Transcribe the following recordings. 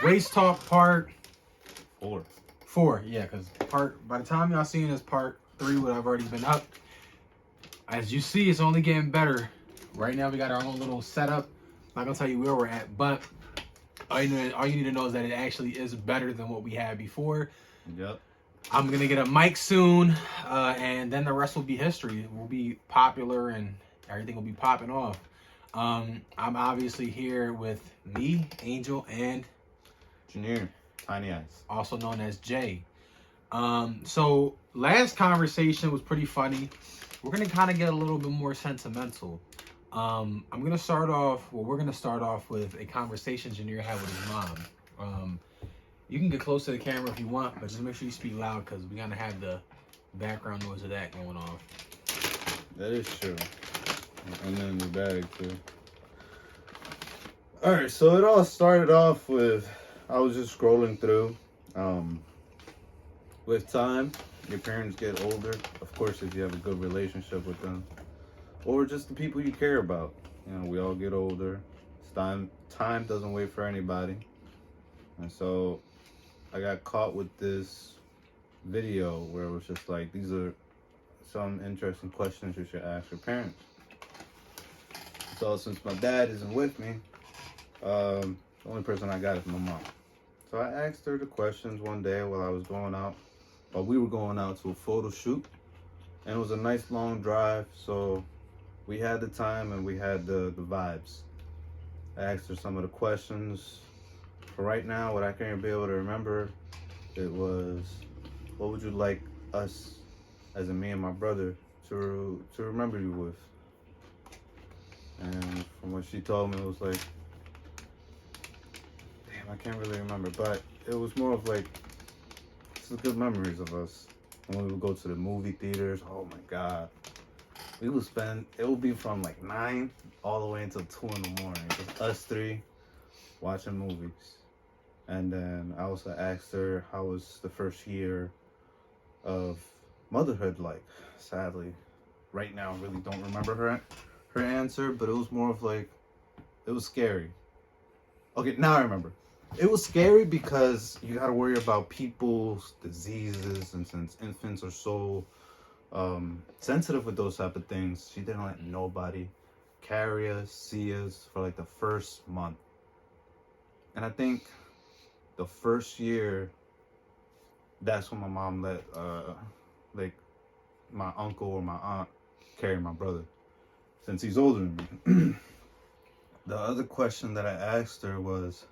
Waste Talk Part 4. 4. Yeah, because by the time y'all seeing this, Part 3 would have already been up. As you see, it's only getting better. Right now, we got our own little setup. I'm not gonna tell you where we're at, but all you need to know is that it actually is better than what we had before. Yep. I'm gonna get a mic soon, and then the rest will be history. We'll be popular, and everything will be popping off. I'm obviously here with me, Angel, and Junior, Tiny Eyes. also known as Jay. So last conversation was pretty funny. We're gonna kind of get a little bit more sentimental. I'm gonna start off. Well, we're gonna start off with a conversation Junior had with his mom. You can get close to the camera if you want, but just make sure you speak loud because we're gonna have the background noise of that going off. That is true. And then the bag too. Alright, so it all started off with I was just scrolling through. With time, your parents get older. Of course, if you have a good relationship with them. Or just the people you care about. You know, we all get older. It's time doesn't wait for anybody. And so I got caught with this video where it was just like, these are some interesting questions you should ask your parents. So since my dad isn't with me, the only person I got is my mom. So I asked her the questions one day while we were going out to a photo shoot. And it was a nice long drive, so we had the time and we had the vibes. I asked her some of the questions. For right now, what I can't be able to remember, it was, what would you like us, as in me and my brother, to remember you with? And from what she told me, it was like, damn, I can't really remember, but it was more of like, this is good memories of us. When we would go to the movie theaters, oh my God. It would be from like 9 all the way until 2 in the morning. Just us three watching movies. And then I also asked her how was the first year of motherhood like. Sadly, right now I really don't remember her answer, but it was more of like, it was scary. Okay, now I remember. It was scary because you gotta worry about people's diseases, and since infants are so sensitive with those type of things, she didn't let nobody carry us, see us for like the first month. And I think the first year, that's when my mom let like my uncle or my aunt carry my brother, since he's older than me. The other question that I asked her was,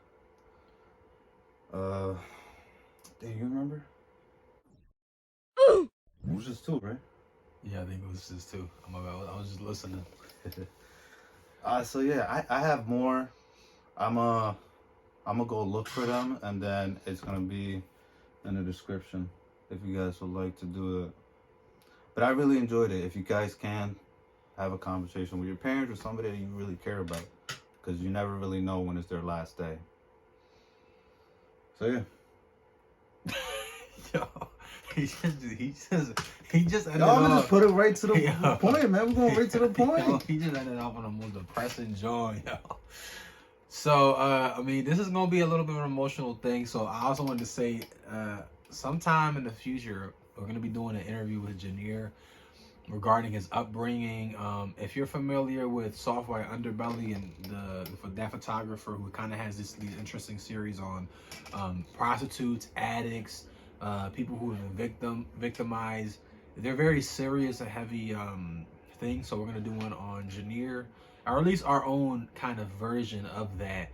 do you remember? It was just 2, right? Yeah, I think it was just 2. I was just listening. So yeah, I have more. I'm gonna go look for them, and then it's gonna be in the description if you guys would like to do it. But I really enjoyed it. If you guys can have a conversation with your parents or somebody that you really care about, because you never really know when it's their last day. So yeah. Yo, he just ended No, I'm gonna off. just put it right to the Yo. point, man. We're going right to the point. Yo, he just ended up on the most depressing joint, yo. So, I mean, this is gonna be a little bit of an emotional thing. So, I also wanted to say, sometime in the future, we're gonna be doing an interview with Junior regarding his upbringing. If you're familiar with Soft White Underbelly and that photographer who kind of has these interesting series on prostitutes, addicts, people who have been victimized. They're very serious and heavy things. So we're gonna do one on Junior, or at least our own kind of version of that.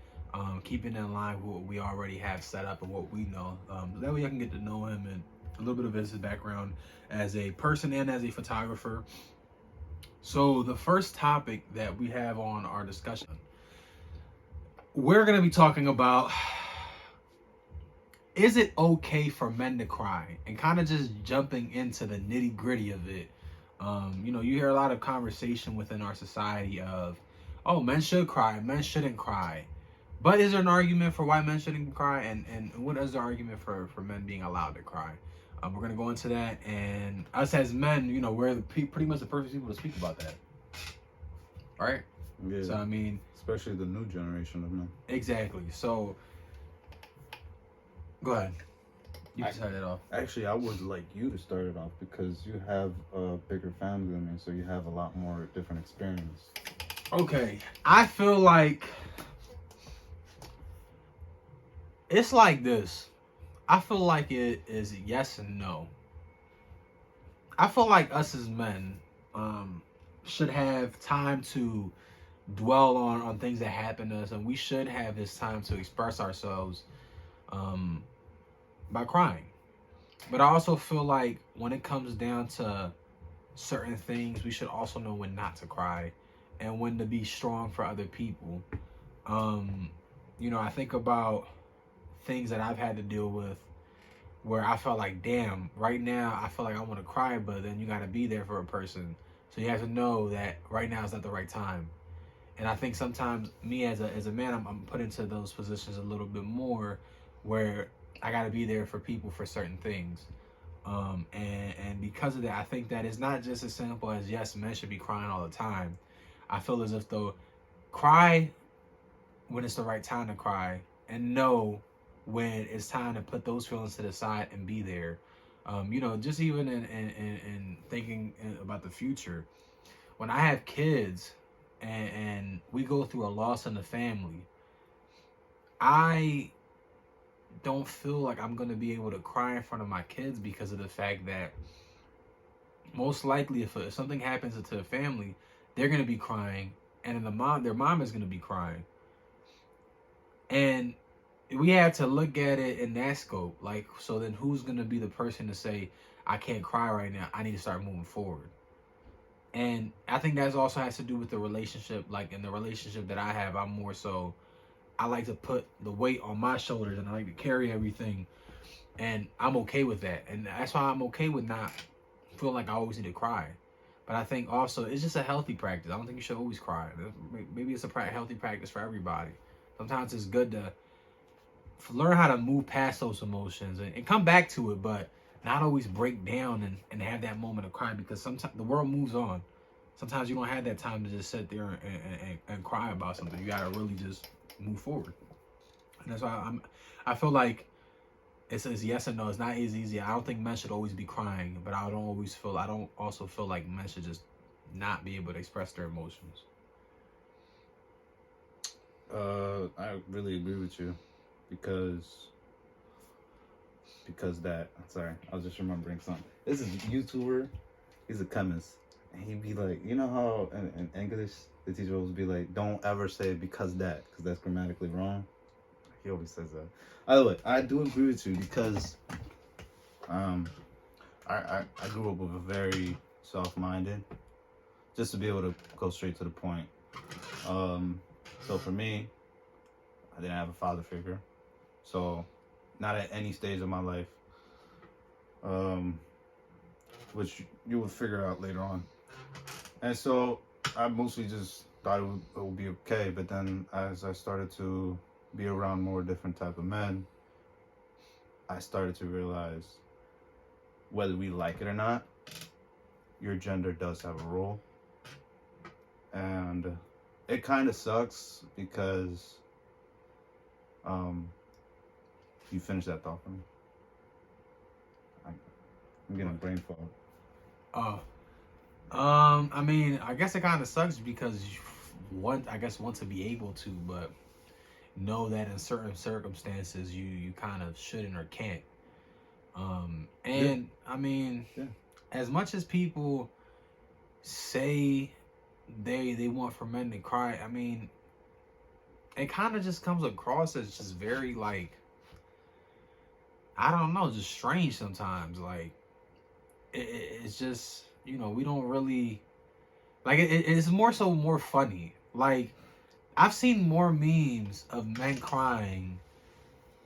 Keeping in line with what we already have set up and what we know. That way I can get to know him and a little bit of his background as a person and as a photographer. So the first topic that we have on our discussion, we're going to be talking about, is it okay for men to cry? And kind of just jumping into the nitty gritty of it. You hear a lot of conversation within our society of, oh, men should cry, men shouldn't cry. But is there an argument for why men shouldn't cry? And what is the argument for men being allowed to cry? We're going to go into that. And us as men, we're pretty much the perfect people to speak about that. All right? Yeah. So, I mean... especially the new generation of men. Exactly. So, Go ahead. You can start it off. Actually, I would like you to start it off because you have a bigger family than me, so you have a lot more different experience. Okay. I feel like it's like this. I feel like it is yes and no. I feel like us as men should have time to dwell on things that happen to us, and we should have this time to express ourselves um, by crying. But I also feel like when it comes down to certain things, we should also know when not to cry and when to be strong for other people. Um, I think about things that I've had to deal with where I felt like, damn, right now I feel like I want to cry, but then you got to be there for a person. So you have to know that right now is not the right time. And I think sometimes me as a man, I'm put into those positions a little bit more where I got to be there for people for certain things. And because of that, I think that it's not just as simple as, yes, men should be crying all the time. I feel as if though, cry when it's the right time to cry, and know when it's time to put those feelings to the side and be there. Just even in thinking about the future, when I have kids and we go through a loss in the family, I don't feel like I'm going to be able to cry in front of my kids because of the fact that most likely if something happens to the family, they're going to be crying, and then their mom is going to be crying. And we have to look at it in that scope. Like, so then who's going to be the person to say, I can't cry right now, I need to start moving forward? And I think that also has to do with the relationship. Like in the relationship that I have, I'm more so, I like to put the weight on my shoulders and I like to carry everything. And I'm okay with that. And that's why I'm okay with not feeling like I always need to cry. But I think also it's just a healthy practice. I don't think you should always cry. Maybe it's a healthy practice for everybody. Sometimes it's good to learn how to move past those emotions and come back to it, but not always break down and have that moment of crying, because sometimes the world moves on. Sometimes you don't have that time to just sit there and cry about something. You gotta really just move forward. And that's why I feel like it's yes and no. It's not as easy. I don't think men should always be crying, but I don't also feel like men should just not be able to express their emotions. I really agree with you because that. Sorry, I was just remembering something. This is a YouTuber. He's a chemist, and he'd be like, you know how in English the teacher always be like, don't ever say because that's grammatically wrong. He always says that. Either way, I do agree with you because I grew up with a very soft-minded, just to be able to go straight to the point. So for me, I didn't have a father figure. So not at any stage of my life, which you will figure out later on. And so I mostly just thought it would be okay. But then as I started to be around more different type of men, I started to realize whether we like it or not, your gender does have a role. And it kind of sucks because you finish that thought for me. I'm getting a brain fog. I mean, I guess it kind of sucks because you want to be able to, but know that in certain circumstances you kind of shouldn't or can't. And I mean, as much as people say they want for men to cry, I mean, it kind of just comes across as just very, like, I don't know, just strange sometimes. Like, it's just, we don't really, like, it's more funny. Like, I've seen more memes of men crying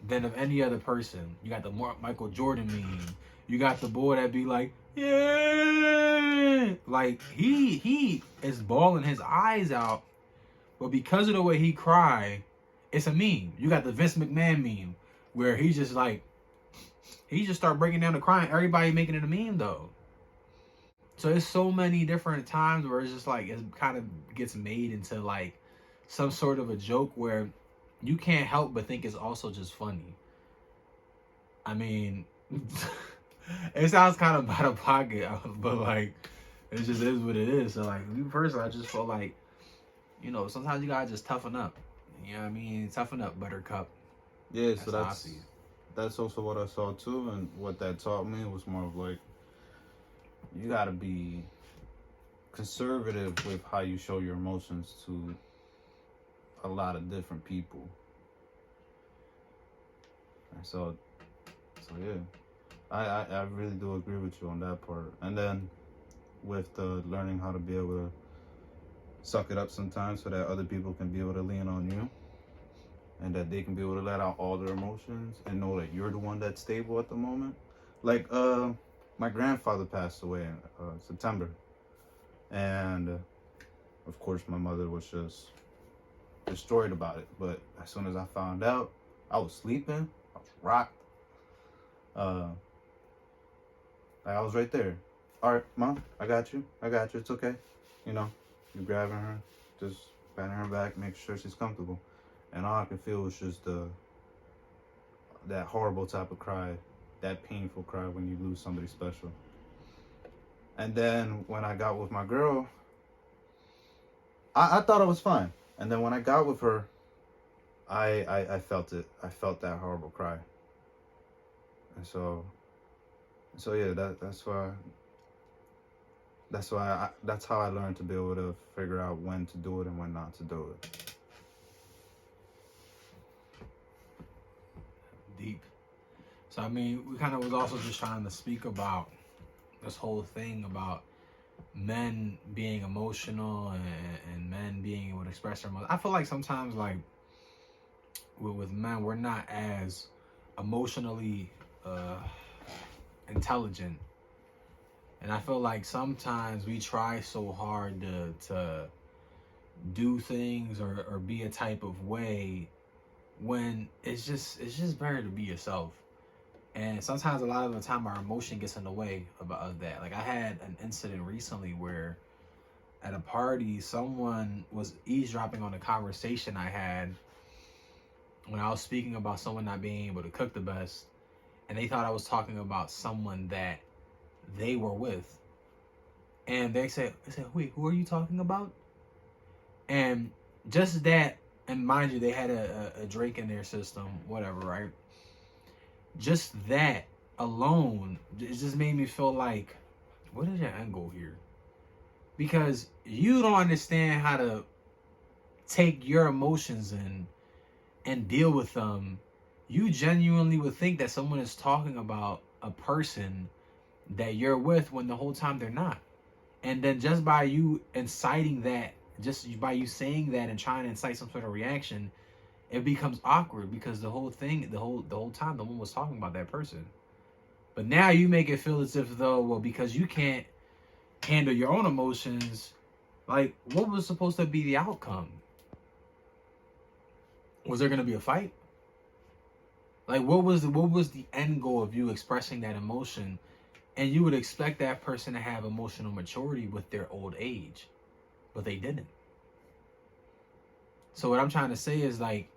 than of any other person. You got the Michael Jordan meme. You got the boy that be like, yeah, like he is bawling his eyes out, but because of the way he cry, it's a meme. You got the Vince McMahon meme where he just start breaking down the crying. Everybody making it a meme though. So it's so many different times where it's just like it kind of gets made into like some sort of a joke where you can't help but think it's also just funny. I mean, it sounds kind of out of pocket, but like, it just is what it is. So like, me personally, I just feel like, sometimes you gotta just toughen up. You know what I mean? Toughen up, Buttercup. Yeah, so That's how I see it. that's also what I saw too, and what that taught me was more of like you gotta be conservative with how you show your emotions to a lot of different people. And so yeah, I really do agree with you on that part. And then with the learning how to be able to suck it up sometimes so that other people can be able to lean on you and that they can be able to let out all their emotions and know that you're the one that's stable at the moment. Like my grandfather passed away in September, and of course my mother was just destroyed about it. But as soon as I found out, I was sleeping, I was rocked. Uh, like I was right there. All right, mom, I got you. It's okay. You know, you grabbing her, just patting her back, making sure she's comfortable. And all I could feel was just that horrible type of cry, that painful cry when you lose somebody special. And then when I got with my girl, I thought I was fine. And then when I got with her, I felt it. I felt that horrible cry. And so yeah, that's how I learned to be able to figure out when to do it and when not to do it. Deep. So I mean, we kind of was also just trying to speak about this whole thing about men being emotional and men being able to express their emotions. I feel like sometimes, like with men, we're not as emotionally intelligent, and I feel like sometimes we try so hard to do things or be a type of way when it's just better to be yourself. And sometimes a lot of the time our emotion gets in the way of that. Like I had an incident recently where at a party someone was eavesdropping on a conversation I had when I was speaking about someone not being able to cook the best, and they thought I was talking about someone that they were with. And they said, wait, who are you talking about? And just that, and mind you, they had a drink in their system, whatever, right? Just that alone, it just made me feel like, what is your end goal here? Because you don't understand how to take your emotions in and deal with them. You genuinely would think that someone is talking about a person that you're with when the whole time they're not. And then just by you inciting that, just by you saying that and trying to incite some sort of reaction, it becomes awkward because the whole thing, the whole time, the one was talking about that person. But now you make it feel as if though, well, because you can't handle your own emotions, like what was supposed to be the outcome? Was there gonna be a fight? Like what was the end goal of you expressing that emotion? And you would expect that person to have emotional maturity with their old age, but they didn't. So what I'm trying to say is like,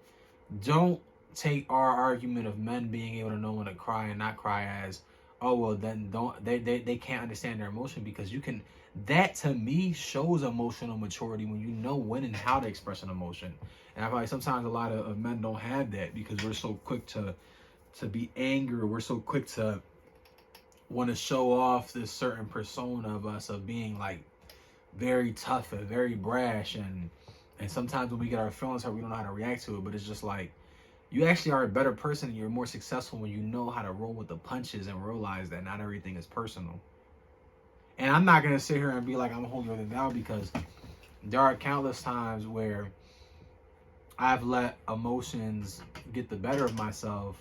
don't take our argument of men being able to know when to cry and not cry as, oh well, then don't they can't understand their emotion, because you can. That to me shows emotional maturity when you know when and how to express an emotion. And I feel like sometimes a lot of men don't have that because we're so quick to be angry. We're so quick to want to show off this certain persona of us of being like very tough and very brash, and sometimes when we get our feelings hurt we don't know how to react to it. But it's just like, you actually are a better person and you're more successful when you know how to roll with the punches and realize that not everything is personal. And I'm not going to sit here and be like I'm holier than thou, because there are countless times where I've let emotions get the better of myself,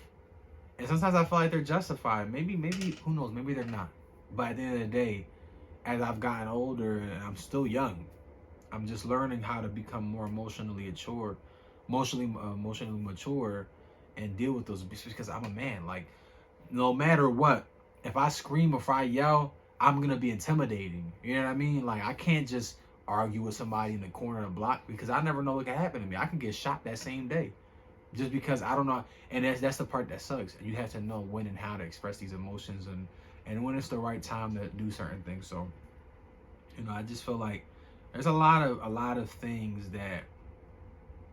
and sometimes I feel like they're justified. Maybe, who knows? Maybe they're not. But at the end of the day, as I've gotten older, and I'm still young, I'm just learning how to become more emotionally mature, and deal with those, because I'm a man. Like, no matter what, if I scream or if I yell, I'm gonna be intimidating. You know what I mean? Like, I can't just argue with somebody in the corner of the block, because I never know what can happen to me. I can get shot that same day. just because I don't know, and that's the part that sucks. You have to know when and how to express these emotions, and when it's the right time to do certain things. So, I just feel like there's a lot of things that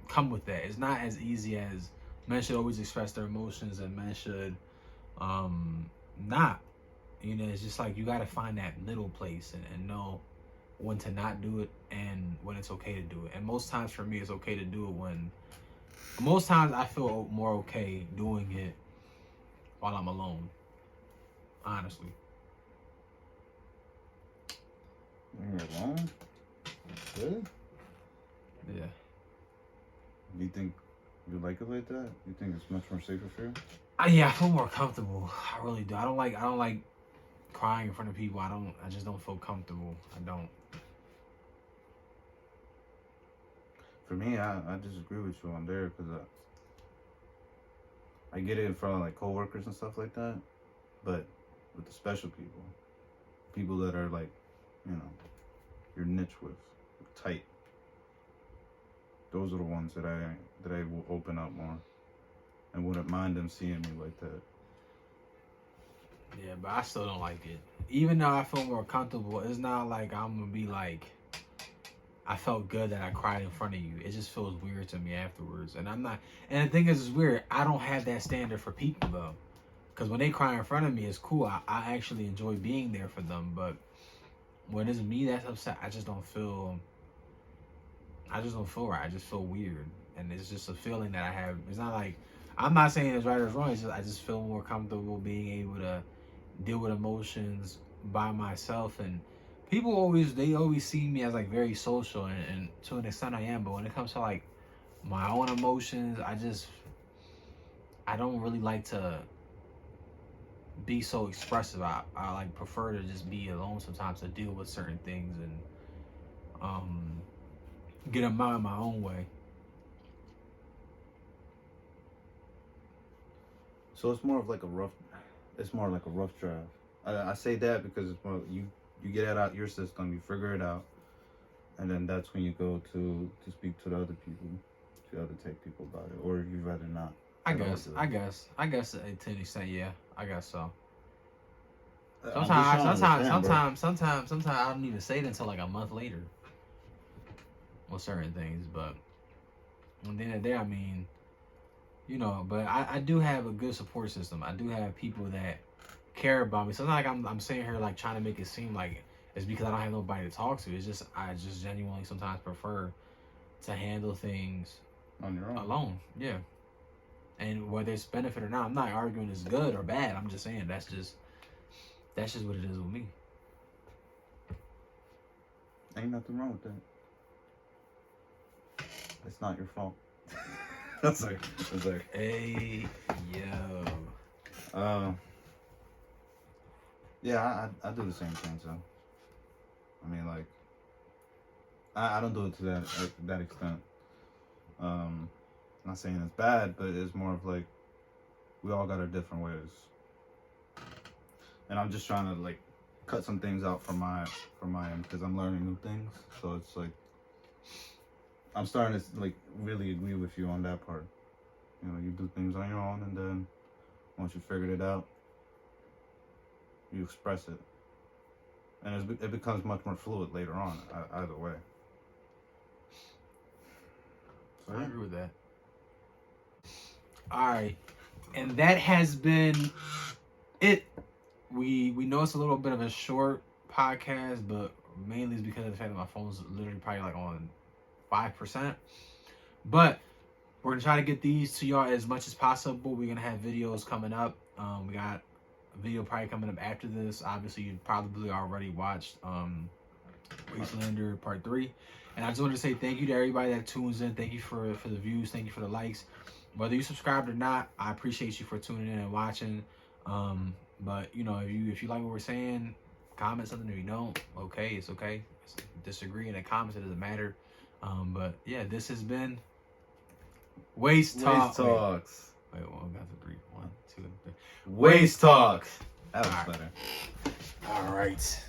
come with that. It's not as easy as men should always express their emotions and men should not. It's just like you got to find that middle place and know when to not do it and when it's okay to do it. And most times for me, it's okay to do it when. Most times I feel more okay doing it while I'm alone. Honestly. When you're alone? Really? Yeah. Do you think you like it like that? You think it's much more safer for you? Yeah, I feel more comfortable. I really do. I don't like crying in front of people. I just don't feel comfortable. I don't. For me, I disagree with you on there because I get it in front of like coworkers and stuff like that, but with the special people that are like, your niche with, tight. Those are the ones that I will open up more, and wouldn't mind them seeing me like that. Yeah, but I still don't like it. Even though I feel more comfortable, it's not like I'm gonna be like, I felt good that I cried in front of you. It just feels weird to me afterwards. And I'm not, and the thing is, it's weird. I don't have that standard for people though. Because when they cry in front of me, it's cool. I actually enjoy being there for them. But when it's me that's upset, I just don't feel right. I just feel weird. And it's just a feeling that I have. It's not like, I'm not saying it's right or wrong. It's just, I just feel more comfortable being able to deal with emotions by myself. And people always see me as like very social, and to an extent I am, but when it comes to like my own emotions, I don't really like to be so expressive. I like prefer to just be alone sometimes to deal with certain things and get them out in my own way. So it's more like a rough draft. I say that because it's more you get it out your system, you figure it out, and then that's when you go to speak to the other people, to other tech people about it, or you'd rather not. I guess to an extent, yeah, I guess so. Sometimes I don't even say it until like a month later with certain things, but at the end of the day, I mean, but I do have a good support system. I do have people that care about me. So it's not like I'm sitting here like trying to make it seem like it's because I don't have nobody to talk to. It's just I just genuinely sometimes prefer to handle things on your own, alone. Yeah. And whether it's benefit or not, I'm not arguing it's good or bad. I'm just saying that's just what it is with me. Ain't nothing wrong with that. It's not your fault. That's like. Hey, yo. Yeah, I do the same thing. So, I mean, like, I don't do it to that extent. Not saying it's bad, but it's more of like we all got our different ways, and I'm just trying to like cut some things out from my end because I'm learning new things. So it's like I'm starting to like really agree with you on that part. You do things on your own, and then once you figured it out, you express it, and it becomes much more fluid later on. Either way. So, I agree with that. All right, and that has been it. We know it's a little bit of a short podcast, but mainly it's because of the fact that my phone's literally probably like on 5%. But we're gonna try to get these to y'all as much as possible. We're gonna have videos coming up. We got a video probably coming up after this. Obviously, you probably already watched Wastelander Part 3. And I just wanted to say thank you to everybody that tunes in. Thank you for the views. Thank you for the likes. Whether you subscribed or not, I appreciate you for tuning in and watching. But if you like what we're saying, comment something. If you don't, okay, it's okay. Disagree in the comments, it doesn't matter. But yeah, this has been Waste Talks. Wait, one, got the 3. 1, 2, 3. Waste Talk. That was better. All right.